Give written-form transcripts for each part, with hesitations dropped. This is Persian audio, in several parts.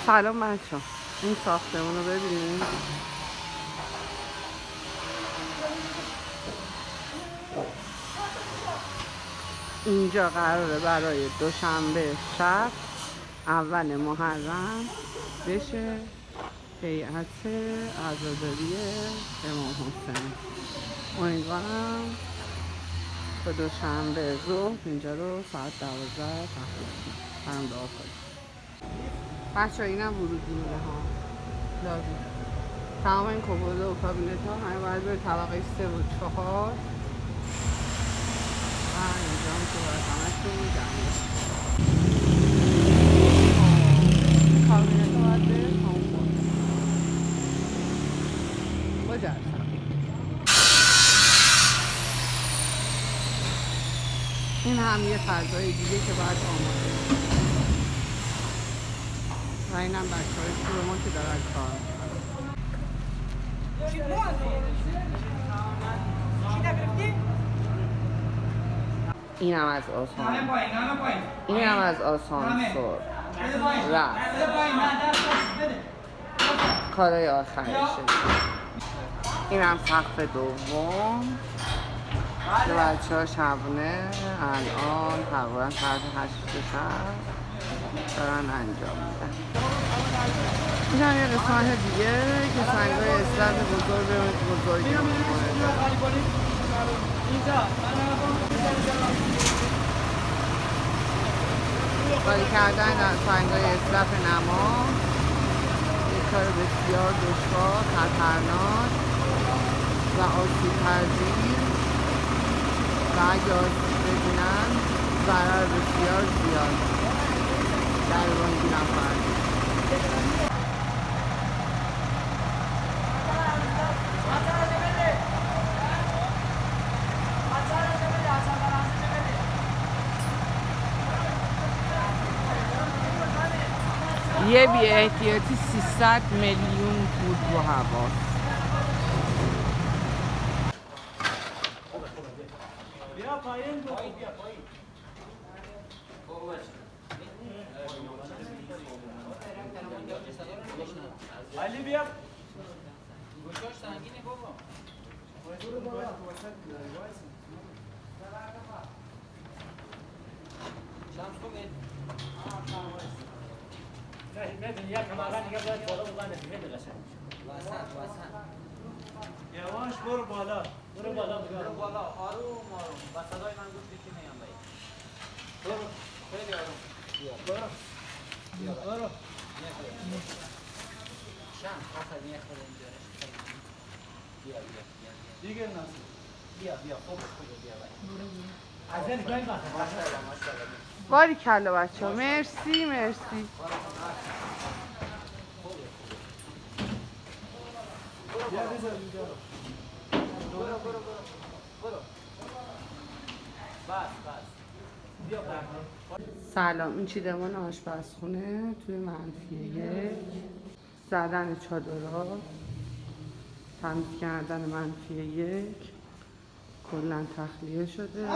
سلام بچه ها، این ساختمون رو ببینید. اینجا قراره برای دوشنبه شب اول محرم بشه هیئت عزاداری امام حسین. امیدوارم تا دوشنبه ظهر اینجا رو ساعت 12 تخلیه کنم. دعا کنیم. بچه ها اینم ورودی میده ها، لازم تمام این کبوله و کابینت ها همه باید بره طبقه 3 و 4 و اینجا هم که باید همه تو جمعه کابینت ها باید بره همون با جرسم. این هم یه فضای دیگه که باید آماده و این هم بچه های شروع ما که دارن کار این هم از آسانسور این هم از آسانسور رفت کارهای آخرشه. این هم سقف دوم که بچه ها شبونه الان تقریبا ساعت 8 شب دارن انجام میدن. این هم یه قسمت دیگه که سنگای اسلب بزرگی میکنه. کاری کردن در سنگای اسلب نما یک کار بسیار دشوار، خطرناک و آسیب پذیر و اگه آسیب ببینن ضرر بسیار زیاد در بانگی نفر. یه بی احتیاطی 300 میلیون پول رو هواست. بیا پایین علی بیا گوشاش سنگینه بابا. شمس خوبه نه یک کمارا دیگه باید بالا بزنه دیگه بلشه واسه یواش برو بالا برو بالا آروم و صدای من گوش بشی میام بایی برو خیلی آروم برو شمس آخر میخوره اینجا بیا دیگه ناسی بیا خوب بیا از این گاهی ماشاءالله باری کلا بچه ها. مرسی سلام. این چیدمان آشپزخونه توی منفی 1 زدن چادرها، تمیز کردن منفی 1 کلا تخلیه شده.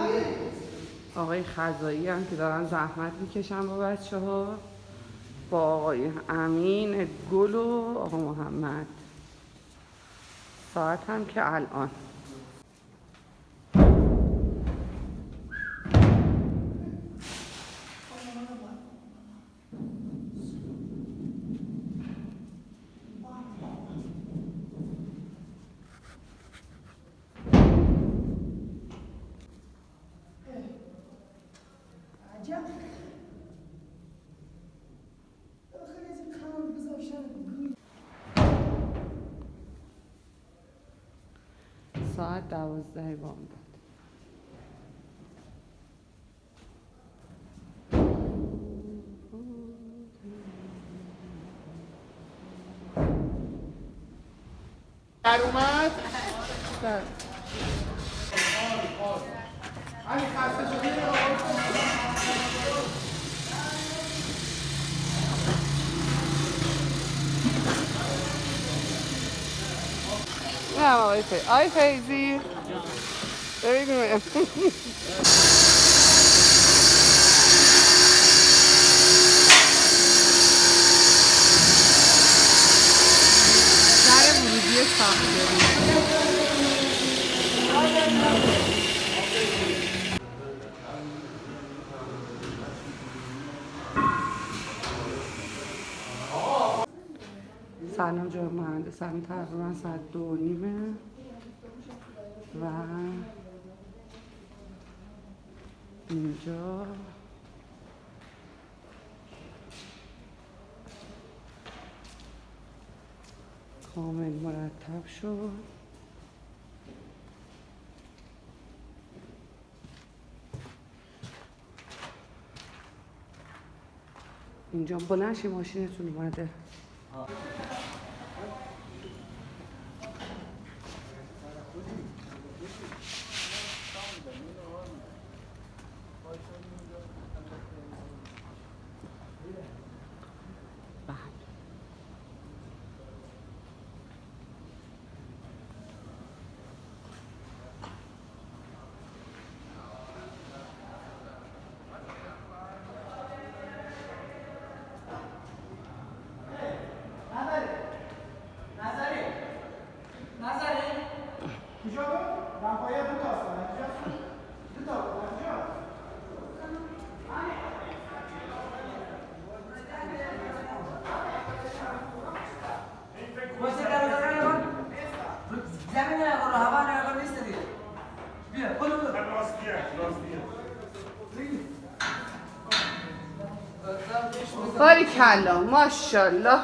آقای خزایی هم که دارن زحمت میکشن با بچه ها، با آقای امین گل و آقا محمد. ساعت هم که الان ساعت 12 بامداد. در اومد در همین خسته شدی نه آقای فیضی ببینیم ساختمون. سلام جناب مهندس، الان تقریبا ساعت 2:30 و اینجا کامل مرتب شد. اینجا بلنشی، ماشینتون اومده. باریکلا، ماشاءالله.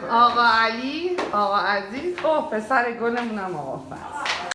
آقا علی، آقا عزیز، اوه پسر گلمونم آقا فضل.